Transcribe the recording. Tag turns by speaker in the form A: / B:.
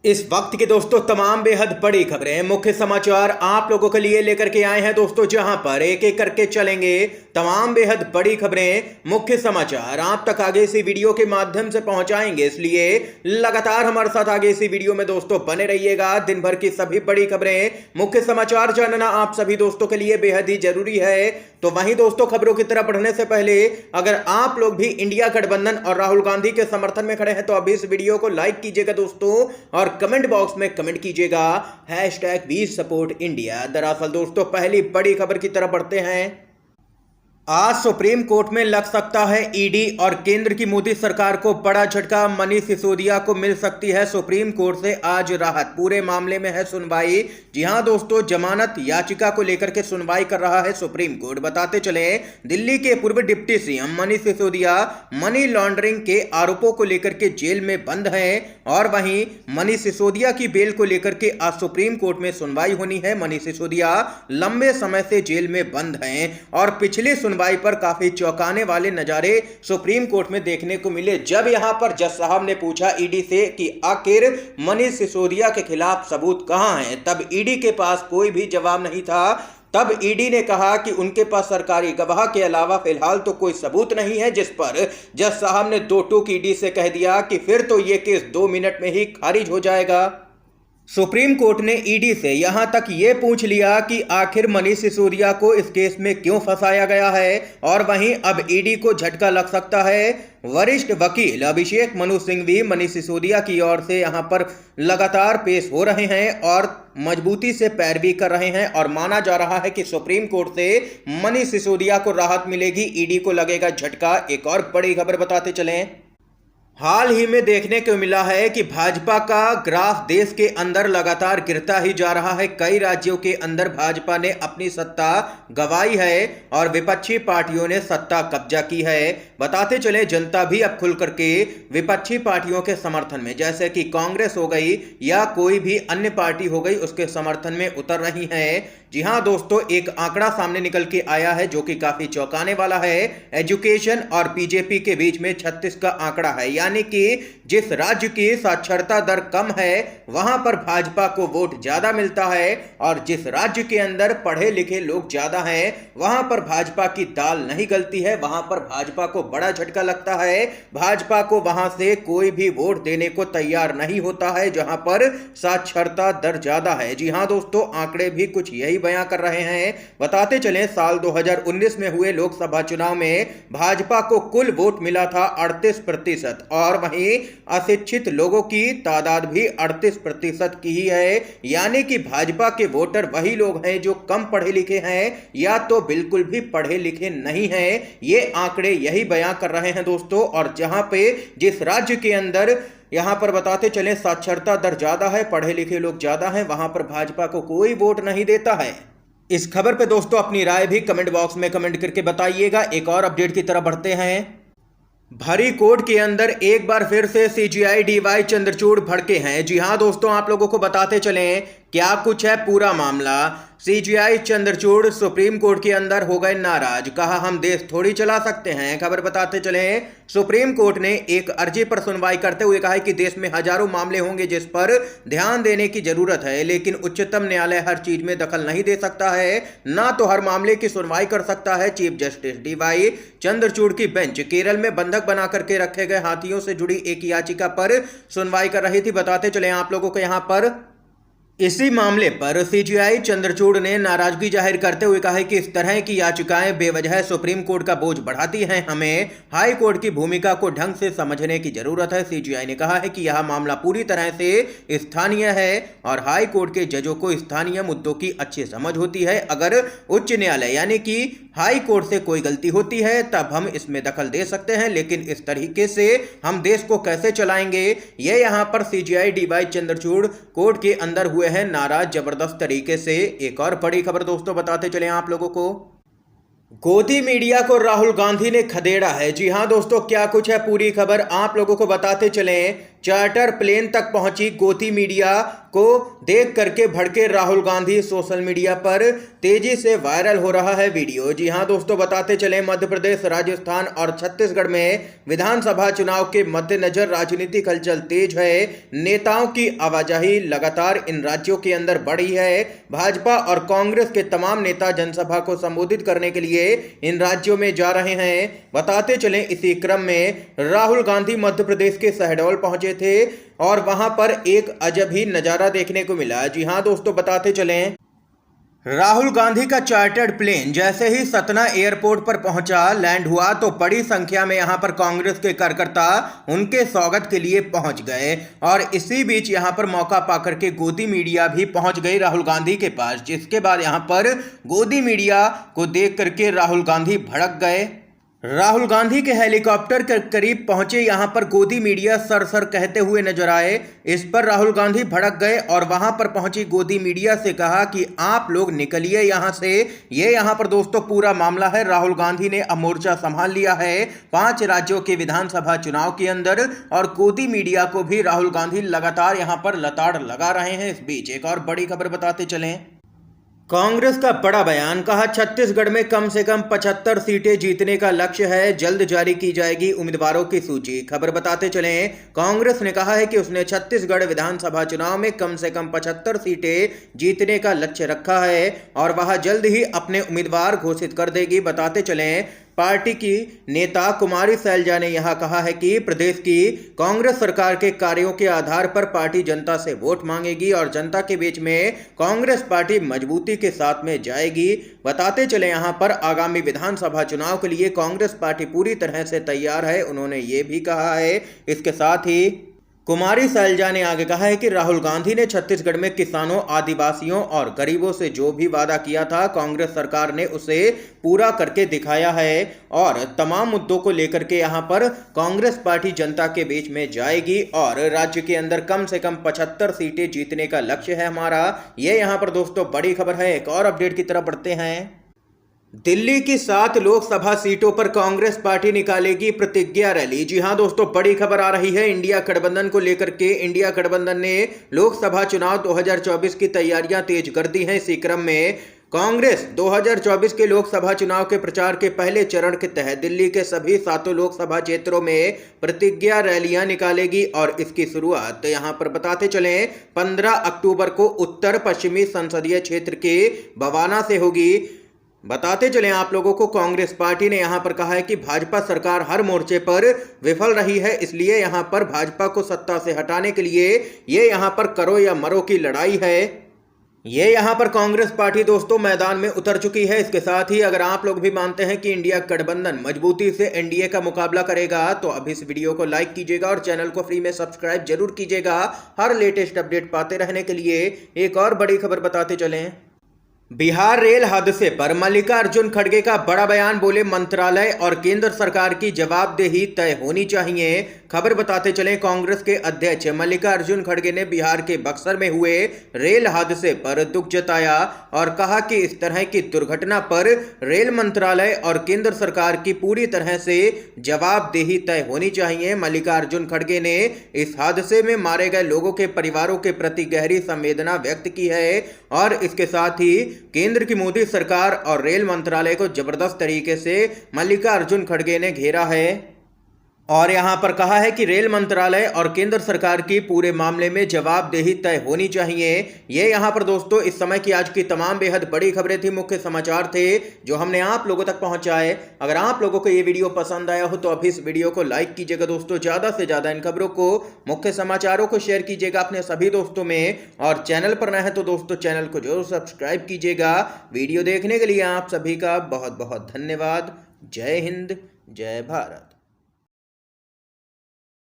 A: इस वक्त के दोस्तों तमाम बेहद बड़ी खबरें मुख्य समाचार आप लोगों के लिए लेकर के आए हैं दोस्तों, जहां पर एक एक करके चलेंगे तमाम बेहद बड़ी खबरें मुख्य समाचार आप तक आगे इसी वीडियो के माध्यम से पहुंचाएंगे। इसलिए लगातार हमारे साथ आगे इसी वीडियो में दोस्तों बने रहिएगा। दिन भर की सभी बड़ी खबरें मुख्य समाचार जानना आप सभी दोस्तों के लिए बेहद ही जरूरी है। तो वहीं दोस्तों खबरों की तरफ बढ़ने से पहले अगर आप लोग भी इंडिया गठबंधन और राहुल गांधी के समर्थन में खड़े हैं तो अभी इस वीडियो को लाइक कीजिएगा दोस्तों, और कमेंट बॉक्स में कमेंट कीजिएगा #वी सपोर्ट इंडिया। दरअसल दोस्तों पहली बड़ी खबर की तरफ बढ़ते हैं। आज सुप्रीम कोर्ट में लग सकता है ईडी और केंद्र की मोदी सरकार को बड़ा झटका। मनीष सिसोदिया को मिल सकती है सुप्रीम कोर्ट से आज राहत। पूरे मामले में है सुनवाई। जी हां दोस्तों, जमानत याचिका को लेकर के सुनवाई कर रहा है सुप्रीम कोर्ट। बताते चले दिल्ली के पूर्व deputy CM Manish Sisodia money laundering के आरोपों को लेकर के जेल में बंद हैं, और वहीं मनीष सिसोदिया की बेल को लेकर के आज सुप्रीम कोर्ट में सुनवाई होनी है। मनीष सिसोदिया लंबे समय से जेल में बंद हैं और पिछले सुनवाई पर काफी चौंकाने वाले नजारे सुप्रीम कोर्ट में देखने को मिले। जब यहां पर जज साहब ने पूछा ईडी से कि आखिर मनीष सिसोदिया के खिलाफ सबूत कहां हैं, तब ईडी के पास कोई भी जवाब नहीं था। तब ईडी ने कहा कि उनके पास सरकारी गवाह के अलावा फिलहाल तो कोई सबूत नहीं है, जिस पर जज साहब ने दो टूक ईडी से कह दिया कि फिर तो यह केस 2 मिनट में ही खारिज हो जाएगा। सुप्रीम कोर्ट ने ईडी से यहां तक ये पूछ लिया कि आखिर मनीष सिसोदिया को इस केस में क्यों फंसाया गया है, और वहीं अब ईडी को झटका लग सकता है। वरिष्ठ वकील अभिषेक मनु सिंघवी मनीष सिसोदिया की ओर से यहां पर लगातार पेश हो रहे हैं और मजबूती से पैरवी कर रहे हैं, और माना जा रहा है कि सुप्रीम कोर्ट से मनीष सिसोदिया को राहत मिलेगी, ईडी को लगेगा झटका। एक और बड़ी खबर बताते चलें। हाल ही में देखने को मिला है कि भाजपा का ग्राफ देश के अंदर लगातार गिरता ही जा रहा है। कई राज्यों के अंदर भाजपा ने अपनी सत्ता गंवाई है और विपक्षी पार्टियों ने सत्ता कब्जा की है। बताते चले जनता भी अब खुल करके विपक्षी पार्टियों के समर्थन में, जैसे कि कांग्रेस हो गई या कोई भी अन्य पार्टी हो गई, उसके समर्थन में उतर रही है। जी हां दोस्तों, एक आंकड़ा सामने निकल के आया है जो कि काफी चौंकाने वाला है। एजुकेशन और बीजेपी के बीच में 36 का आंकड़ा है, यानी कि जिस राज्य की साक्षरता दर कम है वहां पर भाजपा को वोट ज्यादा मिलता है, और जिस राज्य के अंदर पढ़े लिखे लोग ज्यादा हैं वहां पर भाजपा की दाल नहीं गलती है, वहां पर भाजपा को बड़ा झटका लगता है। भाजपा को वहां से कोई भी वोट देने को तैयार नहीं होता है जहां पर साक्षरता दर ज्यादा है। जी हां दोस्तों, आंकड़े भी कुछ यही बयां कर रहे हैं। बताते चलें साल 2019 में हुए लोकसभा चुनाव में भाजपा को कुल वोट मिला था 38%, और वहीं अशिक्षित लोगों की तादाद भी 38% की ही है, यानी कि भाजपा के वोटर वही लोग हैं जो कम पढ़े लिखे हैं या तो बिल्कुल भी पढ़े लिखे नहीं हैं। ये आंकड़े यही बयां कर रहे हैं दोस्तों। और जहां पे जिस राज्य के अंदर यहां पर बताते चलें साक्षरता दर ज्यादा है, पढ़े लिखे लोग ज्यादा हैं, वहां पर भाजपा को कोई वोट नहीं देता है। इस खबर पे दोस्तों अपनी राय भी कमेंट बॉक्स में कमेंट करके बताइएगा। एक और अपडेट की तरफ बढ़ते हैं। भरी कोर्ट के अंदर एक बार फिर से सीजीआई डीवाई चंद्रचूड़ भड़के हैं। जी हां दोस्तों, आप लोगों को बताते चलें क्या कुछ है पूरा मामला। सीजीआई चंद्रचूड़ सुप्रीम कोर्ट के अंदर हो गए नाराज, कहा हम देश थोड़ी चला सकते हैं। खबर बताते चलें सुप्रीम कोर्ट ने एक अर्जी पर सुनवाई करते हुए कहा है कि देश में हजारों मामले होंगे जिस पर ध्यान देने की जरूरत है, लेकिन उच्चतम न्यायालय हर चीज में दखल नहीं दे सकता है, ना तो हर मामले की सुनवाई कर सकता है। चीफ जस्टिस डीवाई चंद्रचूड़ की बेंच केरल में बंधक बना करके रखे गए हाथियों से जुड़ी एक याचिका पर सुनवाई कर रही थी। बताते चले आप लोगों को यहां पर इसी मामले पर सीजीआई चंद्रचूड़ ने नाराजगी जाहिर करते हुए कहा है कि इस तरह की याचिकाएं बेवजह सुप्रीम कोर्ट का बोझ बढ़ाती हैं। हमें हाई कोर्ट की भूमिका को ढंग से समझने की जरूरत है। सीजीआई ने कहा है कि यह मामला पूरी तरह से स्थानीय है और हाई कोर्ट के जजों को स्थानीय मुद्दों की अच्छी समझ होती है। अगर उच्च न्यायालय यानी कि हाई कोर्ट से कोई गलती होती है तब हम इसमें दखल दे सकते हैं, लेकिन इस तरीके से हम देश को कैसे चलाएंगे। ये यहाँ पर सीजीआई डीवाई चंद्रचूड़ कोर्ट के अंदर हुए हैं नाराज जबरदस्त तरीके से। एक और बड़ी खबर दोस्तों बताते चले आप लोगों को। गोदी मीडिया को राहुल गांधी ने खदेड़ा है। जी हां दोस्तों, क्या कुछ है पूरी खबर आप लोगों को बताते चलें। चार्टर प्लेन तक पहुंची गोदी मीडिया को देख करके भड़के राहुल गांधी। सोशल मीडिया पर तेजी से वायरल हो रहा है वीडियो। जी हां दोस्तों, बताते चले मध्य प्रदेश, राजस्थान और छत्तीसगढ़ में विधानसभा चुनाव के मद्देनजर राजनीतिक हलचल तेज है। नेताओं की आवाजाही लगातार इन राज्यों के अंदर बढ़ी है। भाजपा और कांग्रेस के तमाम नेता जनसभा को संबोधित करने के लिए इन राज्यों में जा रहे हैं। बताते चले इसी क्रम में राहुल गांधी मध्य प्रदेश के शहडोल पहुंचे थे और वहां पर एक अजब ही नजारा देखने को मिला। जी हां दोस्तों, बताते चलें राहुल गांधी का चार्टर्ड प्लेन जैसे ही सतना एयरपोर्ट पर पहुंचा, लैंड हुआ तो बड़ी संख्या में यहां पर कांग्रेस के कार्यकर्ता उनके स्वागत के लिए पहुंच गए और इसी बीच यहां पर मौका पाकर के गोदी मीडिया भी पहुंच गई राहुल गांधी के पास, जिसके बाद यहां पर गोदी मीडिया को देख करके राहुल गांधी भड़क गए। राहुल गांधी के हेलीकॉप्टर के करीब पहुंचे यहां पर गोदी मीडिया सर सर कहते हुए नजर आए। इस पर राहुल गांधी भड़क गए और वहां पर पहुंची गोदी मीडिया से कहा कि आप लोग निकलिए यहां से। ये यहां पर दोस्तों पूरा मामला है। राहुल गांधी ने अब मोर्चा संभाल लिया है 5 राज्यों के विधानसभा चुनाव के अंदर और गोदी मीडिया को भी राहुल गांधी लगातार यहां पर लताड़ लगा रहे हैं। इस बीच एक और बड़ी खबर बताते चलें। कांग्रेस का बड़ा बयान, कहा छत्तीसगढ़ में कम से कम 75 सीटें जीतने का लक्ष्य है, जल्द जारी की जाएगी उम्मीदवारों की सूची। खबर बताते चलें, कांग्रेस ने कहा है कि उसने छत्तीसगढ़ विधानसभा चुनाव में कम से कम 75 सीटें जीतने का लक्ष्य रखा है और वह जल्द ही अपने उम्मीदवार घोषित कर देगी। बताते चलें, पार्टी की नेता कुमारी सैलजा ने यहां कहा है कि प्रदेश की कांग्रेस सरकार के कार्यों के आधार पर पार्टी जनता से वोट मांगेगी और जनता के बीच में कांग्रेस पार्टी मजबूती के साथ में जाएगी। बताते चले यहां पर आगामी विधानसभा चुनाव के लिए कांग्रेस पार्टी पूरी तरह से तैयार है, उन्होंने ये भी कहा है। इसके साथ ही कुमारी सैलजा ने आगे कहा है कि राहुल गांधी ने छत्तीसगढ़ में किसानों, आदिवासियों और गरीबों से जो भी वादा किया था, कांग्रेस सरकार ने उसे पूरा करके दिखाया है और तमाम मुद्दों को लेकर के यहां पर कांग्रेस पार्टी जनता के बीच में जाएगी और राज्य के अंदर कम से कम 75 सीटें जीतने का लक्ष्य है हमारा। ये यहां पर दोस्तों बड़ी खबर है। एक और अपडेट की तरफ बढ़ते हैं। दिल्ली की 7 लोकसभा सीटों पर कांग्रेस पार्टी निकालेगी प्रतिज्ञा रैली। जी हां दोस्तों, बड़ी खबर आ रही है इंडिया गठबंधन को लेकर के। इंडिया गठबंधन ने लोकसभा चुनाव 2024 की तैयारियां तेज कर दी हैं। इसी क्रम में कांग्रेस 2024 के लोकसभा चुनाव के प्रचार के पहले चरण के तहत दिल्ली के सभी 7 लोकसभा क्षेत्रों में प्रतिज्ञा रैलियां निकालेगी और इसकी शुरुआत यहां पर बताते चलें 15 अक्टूबर को उत्तर पश्चिमी संसदीय क्षेत्र के बवाना से होगी। बताते चलें आप लोगों को, कांग्रेस पार्टी ने यहां पर कहा है कि भाजपा सरकार हर मोर्चे पर विफल रही है, इसलिए यहां पर भाजपा को सत्ता से हटाने के लिए ये यहां पर करो या मरो की लड़ाई है। ये यहां पर कांग्रेस पार्टी दोस्तों मैदान में उतर चुकी है। इसके साथ ही अगर आप लोग भी मानते हैं कि इंडिया गठबंधन मजबूती से एनडीए का मुकाबला करेगा तो अब इस वीडियो को लाइक कीजिएगा और चैनल को फ्री में सब्सक्राइब जरूर कीजिएगा हर लेटेस्ट अपडेट पाते रहने के लिए। एक और बड़ी खबर बताते चलें। बिहार रेल हादसे पर मल्लिकार्जुन खड़गे का बड़ा बयान, बोले मंत्रालय और केंद्र सरकार की जवाबदेही तय होनी चाहिए। खबर बताते चलें, कांग्रेस के अध्यक्ष मल्लिकार्जुन खड़गे ने बिहार के बक्सर में हुए रेल हादसे पर दुख जताया और कहा कि इस तरह की दुर्घटना पर रेल मंत्रालय और केंद्र सरकार की पूरी तरह से जवाबदेही तय होनी चाहिए। मल्लिकार्जुन खड़गे ने इस हादसे में मारे गए लोगों के परिवारों के प्रति गहरी संवेदना व्यक्त की है और इसके साथ ही केंद्र की मोदी सरकार और रेल मंत्रालय को जबरदस्त तरीके से मल्लिकार्जुन खड़गे ने घेरा है और यहां पर कहा है कि रेल मंत्रालय और केंद्र सरकार की पूरे मामले में जवाबदेही तय होनी चाहिए। ये यहां पर दोस्तों इस समय की आज की तमाम बेहद बड़ी खबरें थी, मुख्य समाचार थे जो हमने आप लोगों तक पहुंचाए। अगर आप लोगों को ये वीडियो पसंद आया हो तो अभी इस वीडियो को लाइक कीजिएगा दोस्तों, ज्यादा से ज्यादा इन खबरों को, मुख्य समाचारों को शेयर कीजिएगा अपने सभी दोस्तों में और चैनल पर नए हैं तो दोस्तों चैनल को जरूर सब्सक्राइब कीजिएगा। वीडियो देखने के लिए आप सभी का बहुत बहुत धन्यवाद। जय हिंद, जय भारत।